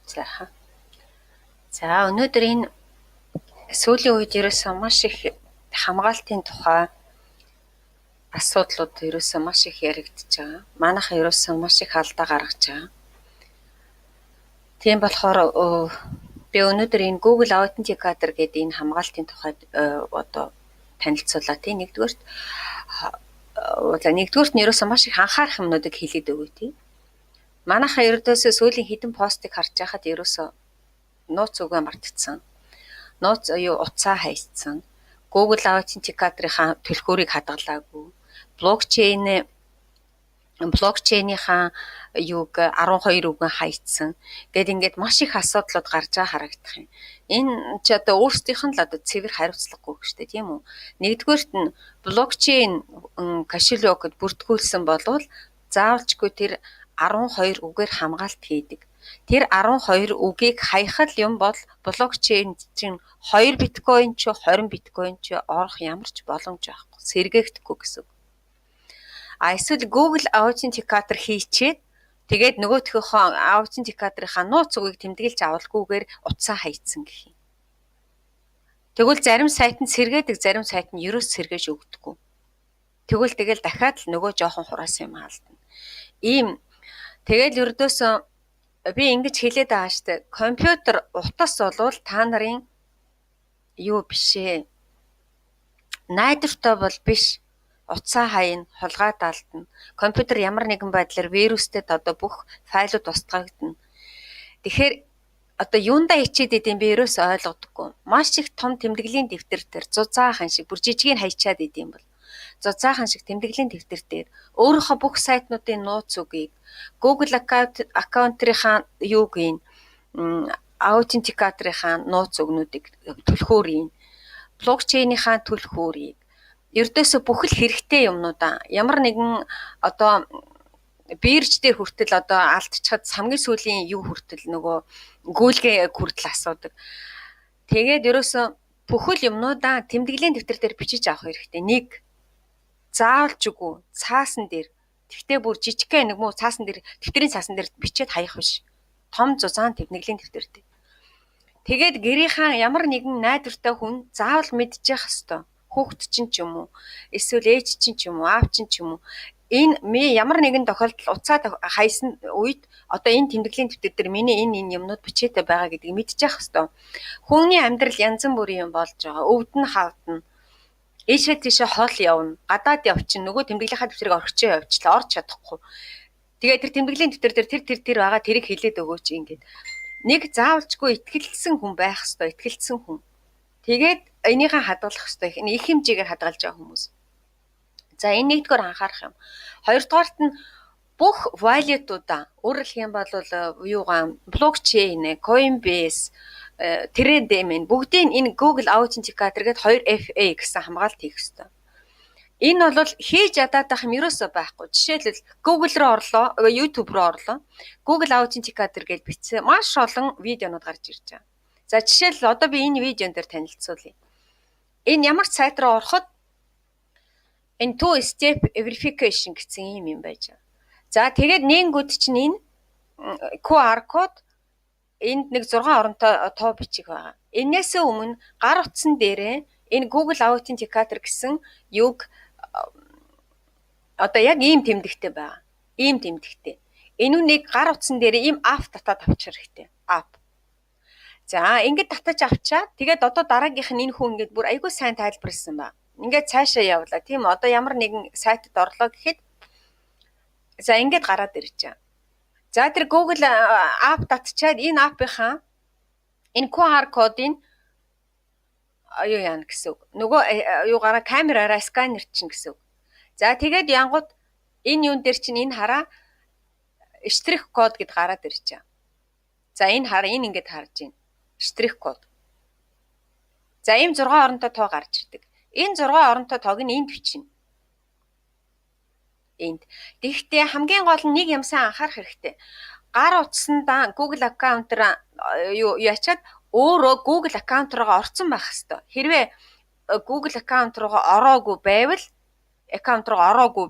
Сайхан. За өнөөдөр энэ сүүлийн үед ерөөсөн маш их хамгаалтын тухай асуудлууд ерөөсөн маш их яригдчихэж байгаа. Манайхан ерөөсөн маш их алдаа гаргаж байгаа. Тийм болохоор би өнөөдөр энэ Google Authenticator гэдэг энэ хамгаалтын тухайд одоо танилцуулаа тий. Нэгдүгürt нь ерөөсөн маш их анхаарах юмнуудыг хэлээд өгөө тий. Манайхан ердөөсөө сүүлийн хэдэн постыг харж байхад ерөөсөө нууц үгээ мартчихсан. Нууц утсаа хайцсан. Google Authenticator-ийн түлхүүрийг хадгалаагүй. Блокчейнийхаа 12 үгэн хайцсан. Гэт ингээд маш их асуудлууд гарч байгаа харагдах юм. Энэ ч одоо өөрсдийнх нь л одоо цэвэр хариуцлагагүй гэж дээ тийм үү? Нэгдүгээрт нь блокчейн кошелёкод бүртгүүлсэн болвол заавалчгүй тэр 12 үгээр хамгаалт хийдэг. Тэр 12 үгийг хаях юм бол блокчейн чинь 2 биткойн ч 20 биткойн ч орох ямар ч боломж байхгүй. Сэргээхдэггүй гэсэн үг. Эсвэл Google Authenticator хийчээд тэгээд нөгөөхийнхөө Authenticator-ынхаа нууц үгийг тэмдэглэж авалгүйгээр утсаа хайцсан гэх юм. Тэгвэл зарим сайт нь сэргээдэг, зарим сайт нь ерөөс сэргээж өгдөггүй. Тэгэл дахиад л нөгөө жоохон хураас юм хаалдана. Тэгэл ердөөсөө би ингэж хэлээд байгаа штэ. Компьютер утас болвол та нарын юу бишээ. Найдвартай бол биш. Утсаа хаяна, хулгайд алдна. Компьютер ямар нэгэн байдлаар вирустэд одоо бүх файлууд устгагдана. Тэгэхээр одоо юундаа ичээд идэм би ерөөс ойлгодоггүй. Маш их том тэмдэглэлийн дэвтэр дээр зузаахан шиг бүр жижигийг хайчаад идэм бол. Зузаахан шиг тэмдэглэлийн дэвтэр дээр өөрийнхөө бүх сайтнуудын нууц үгийг Google аккаунтынхаа Authenticator-ынхаа нууц үгнүүдийг түлхүүрийн блокчейнийхаа түлхүүрийг ердөөсөө бүх л хэрэгтэй юмнуудаа ямар нэгэн одоо бирж дээр хүртэл одоо алдчихад хамгийн сүүлийн юу хүртэл нөгөө гүйлгээ хүртэл асуудаг. Тэгээд ерөөсөө бүхэл юмнуудаа тэмдэглэлийн дэвтэр дээр бичиж авах хэрэгтэй. Нэг заавалж үгүй цаасан дээр. Тэгтээ бүр жижигхэн нэг муу цаасан дээр дэвтрийн цаасан дээр бичээд хаях биш. Том зузаан тэмдэглэлийн дэвтэр дээр. Тэгээд гэрийнхаа ямар нэгэн найдвартай хүн заавал мэдчих хэвээр. Хүүхэд чинь ч юм уу, эсвэл ээж чинь ч юм уу, аав чинь ч юм уу. Энэ ямар нэгэн тохиолдолд уцаа хайсан үед одоо энэ тэмдэглэлийн дэвтэр дээр миний энэ юмнууд бичээтэй байгаа гэдгийг мэдчих хэвээр. Хүний амьдрал янз бүрийн юм болж байгаа. Өвд нь хавдна. Ийшээ тийшээ хол явна. Гадаад явчин нөгөө тэмдэглэлийнхаа дэвтрийг орхичоо явчлаа. Орж чадахгүй. Тэгээд тэр тэмдэглэлийн дэвтэр дээр тэр байгаа тэрийг хэлээд өгөөч ингээд. Нэг заавалжгүй итгэлсэн хүн байх хэвээр. Итгэлсэн хүн. Тэгээд энийхээ хадгалах хэвээр. Энэ их хэмжээгээр хадгалж байгаа хүмүүс. За энэ нэгдүгээр анхаарах юм. Хоёрдугаарт нь бүх валютуудаа өөрөөр хэлэх юм бол блокчейн, Coinbase, Trade бүгдийн энэ Google Authenticator гээд 2FA гэсэн хамгаалт хийх ёстой. Энэ бол хийж ядаад юм ерөөсөө байхгүй. Жишээлбэл Google руу орлоо, YouTube руу орлоо. Google Authenticator гэж бичсэн маш олон видеонууд гарч ирж байгаа. За жишээлбэл одоо би энэ видеон дээр танилцуулъя. Энэ ямар ч сайт руу ороход энэ two step verification гэсэн юм байж байгаа. За тэгээд нэнгүүд чинь энэ QR код энд нэг 6 оронтой тоо бичих байгаа. Энээс өмнө гар утсан дээрээ энэ Google Authenticator гэсэн юг одоо яг ийм тэмдэгтэй байгаа. Ийм тэмдэгтэй. Энүүнийг гар утсан дээрээ ийм app татаад авчих хэрэгтэй. App. За ингэж татаж авчаад тэгээд одоо дараагийнх нь энэ хүн ингэж бүр айгүй сайн тайлбарлсан байна. Ингээд цаашаа явлаа. Тийм одоо ямар нэгэн сайтад орлоо гэхэд за ингээд гараад ирж байгаа. За тэр Google app татчаад энэ app-ийнхаа энэ QR кодыг юу яана гэсэн үг. Нөгөө юугаараа камераараа сканер чинь гэсэн үг. За тэгээд янгууд энэ юун дээр чинь энэ хараа штрих код гэд гараад ирж байгаа. За энэ хараа энэ ингээд харж байна. Штрих код. За ийм 6 оронтой тоо гарч ирдэг. Энэ 6 оронтой тоог нь энд бичнэ. Энд. Тэгэхдээ хамгийн гол нь нэг юмсан анхаарах хэрэгтэй. Гар утсандаа Google аккаунтаар ячаад өөрөө Google аккаунт руугаа орсон байх хэвээр. Хэрвээ Google аккаунт руугаа ороогүй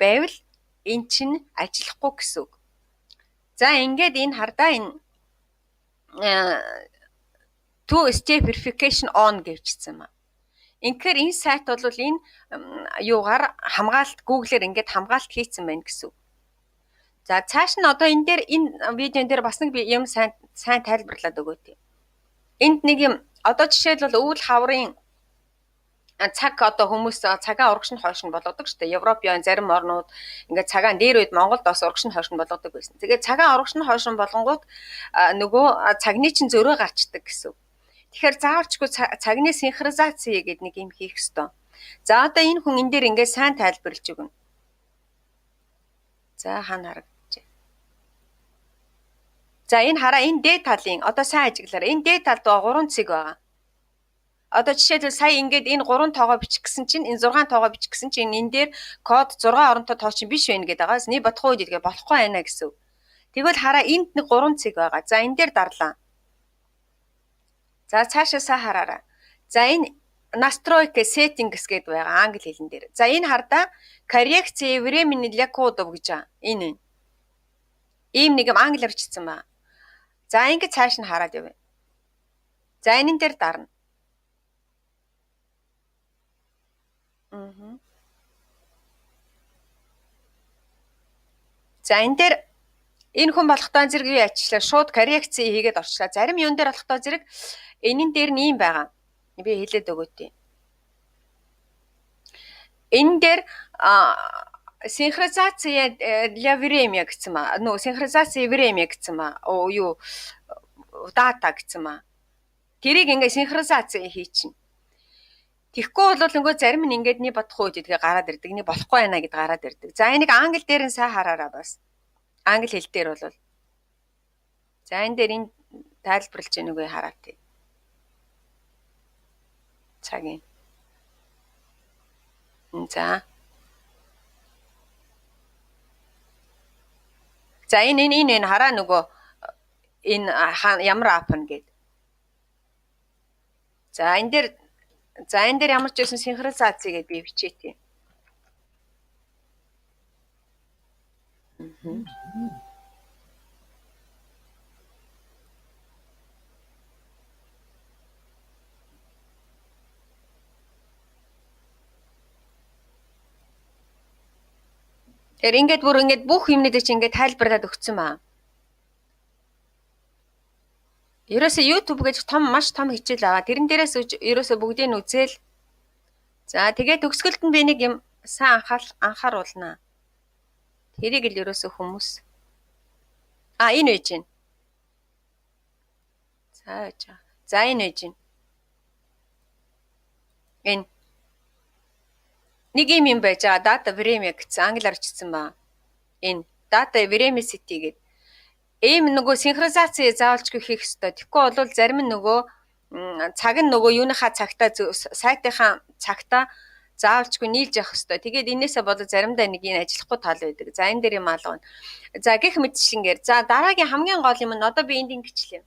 байвал эн чинь ажиллахгүй гэсэн үг. За ингээд энэ хардаа энэ two step verification on гэвчихсэн юм аа. Инхээр энэ сайт бол энэ юугаар хамгаалалт Google-ээр ингээд хамгаалалт хийцэн байна гэсэн. За цааш нь одоо энэ дээр энэ видеон дээр бас нэг юм сайн тайлбарлаад өгөөд. Энд нэг юм одоо жишээлбэл өвөл хаврын цаг одоо хүмүүс цагаа урагш нь хойш нь болгодог шүү дээ. Европын зарим орнууд ингээд цагаан дээр үед Монголд бас урагш нь хойш нь болгодог байсан. Тэгээд цагаан урагш нь хойш нь болгонгууд нөгөө цагны чинь зөрөө гарчдаг гэсэн. Тэгэхээр заавалчгүй цагны синхронизац гэдэг нэг юм хийх ёстой. За одоо энэ хүн энэ дээр ингээд сайн тайлбарлаж өгнө. За хаана харагдаж. За энэ хараа энэ дээд талын одоо сайн ажиглаарай. Энэ дээд талд 3 цэг байгаа. Одоо жишээлбэл сая ингээд энэ 3 тоогоо бичих гэсэн чинь энэ 6 тоогоо бичих гэсэн чинь энэ дээр код 6 оронтой тоо чинь биш байна гэдэг байгаас нэг бодох үед гэдгээ болохгүй байна гэсэн. Тэгвэл хараа энд нэг 3 цэг байгаа. За энэ дээр дарлаа. За цаашаасаа хараарай. За энэ настройка settings гэдэг байгаа англи хэлэн дээр. За энэ хардаа коррекци времени для кодов гэж байгаа. Энэ. Ийм нэг юм англиар бичсэн байна. За ингэ цааш нь хараад явъя. За энэ дээр дарна. За энэ дээр энэ хүн болохтой зэрэг юу аччлаа шууд коррекци хийгээд орчлаа. Зарим юун дээр болохтой зэрэг энийн дээр нь юм байгаа. Би хэлээд өгөөд. Энэ дээр синхронизация для время гэсэн маа. Нөө синхронизация время гэсэн маа. Юу дата гэсэн маа. Тэрийг ингээ синхронизация хийчихнэ. Тэгэхгүй бол нөгөө зарим нь ингээд нэг бодох үед гэдгээ гараад ирдэг. Нэг болохгүй байна гэд гараад ирдэг. За энийг англи дээр нь сайн хараараа бас. Англи хэл дээр бол. За энэ дээр энэ тайлбарлаж яаг үгүй хараад тий. Цагийн. За. За энэ хараа нөгөө энэ ямар ап нь гээд. За энэ дээр ямар ч байсан синхронизац гэдэг би бичээ тий. Тэр ингээд бүр ингээд бүх юмнуудыг чи ингээд тайлбарлаад өгсөн баа. Ерөөсөө YouTube гэж маш том хичээл аваа. Тэрэн дээрээс ерөөсөө бүгдийг нь үзээл. За тэгээд төгсгөлд нь би нэг юм сайн анхааруулнаа. Тэрийг л ерөөсөө хүмүүс. Энэ үеж гин. За энэ үеж гин. Энэ нэг юм байж байгаа data время гэсэн англиар бичсэн баа. Энэ data veracity гэдэг. Ийм нөгөө синхронизаци заавалчгүй хийх ёстой. Тэгэхгүй бол зарим нь нөгөө цаг нь нөгөө юуныхаа цагтаа сайтынхаа цагтаа заавалчгүй нийлж явах ёстой. Тэгээд энээсээ болоо заримдаа нэг энэ ажиллахгүй тал байдаг. За энэ дээр юм алгана. За гэх мэтчлэнгээр. За дараагийн хамгийн гол юм нь одоо би энд ингэчлээ.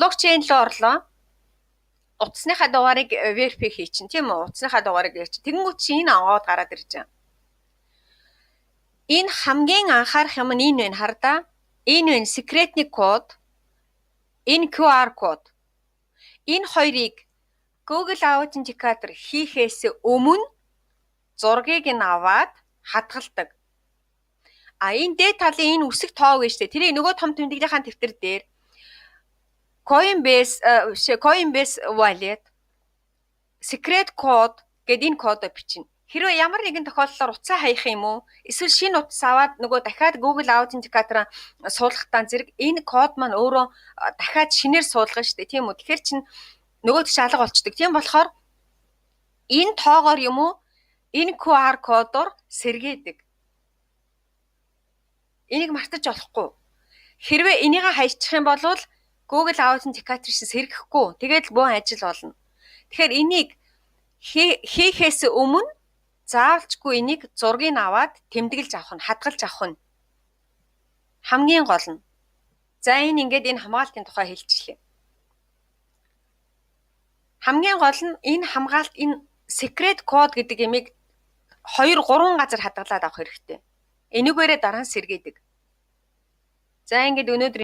Блокчейн руу орлоо. Утасныхаа дугаарыг верифай хийчин тийм үү? Утасныхаа дугаарыг ярьчих. Тэгэнгүүт чи энэ аваад гараад ирж байгаа. Энэ хамгийн анхаарах юм нь энэ байна хардаа. Энэ байна секретний код. Энэ QR код. Энэ хоёрыг Google Authenticator хийхээс өмнө зургийг нь аваад хадгалдаг. Энэ дээд талын энэ үсэг тоо гэж штэ. Тэрийг нөгөө том тэмдэглэлийн дэвтэр дээр Coinbase wallet secret code гэдэг энэ кодоо бичнэ. Хэрвээ ямар нэгэн тохиолдолд утсаа хаях юм уу? Эсвэл шинэ утас аваад нөгөө дахиад Google Authenticator суулгахтаа зэрэг энэ код маань өөрөө дахиад шинээр суулгана шүү дээ. Тийм үү? Тэгэхээр чин нөгөө тийш алга болчдөг. Тийм болохоор энэ тоогоор юм уу? Энэ QR кодоор сэргээдэг. Энийг мартаж болохгүй. Хэрвээ энийг хайчих юм бол Google Authenticator шиг сэргэхгүй. Тэгээд л бөөн ажил болно. Тэгэхээр энийг хийхээс өмнө заавалчгүй энийг зургийг аваад тэмдэглэж авах нь, хадгалж авах нь хамгийн гол нь. За энэ ингээд энэ хамгаалтын тухай хэлчихлээ. Хамгийн гол нь энэ хамгаалт энэ secret code гэдэг ямиг 2-3 газар хадгалаад авах хэрэгтэй. Энэгээрээ дараа нь сэргээдэг. За ингээд өнөөдөр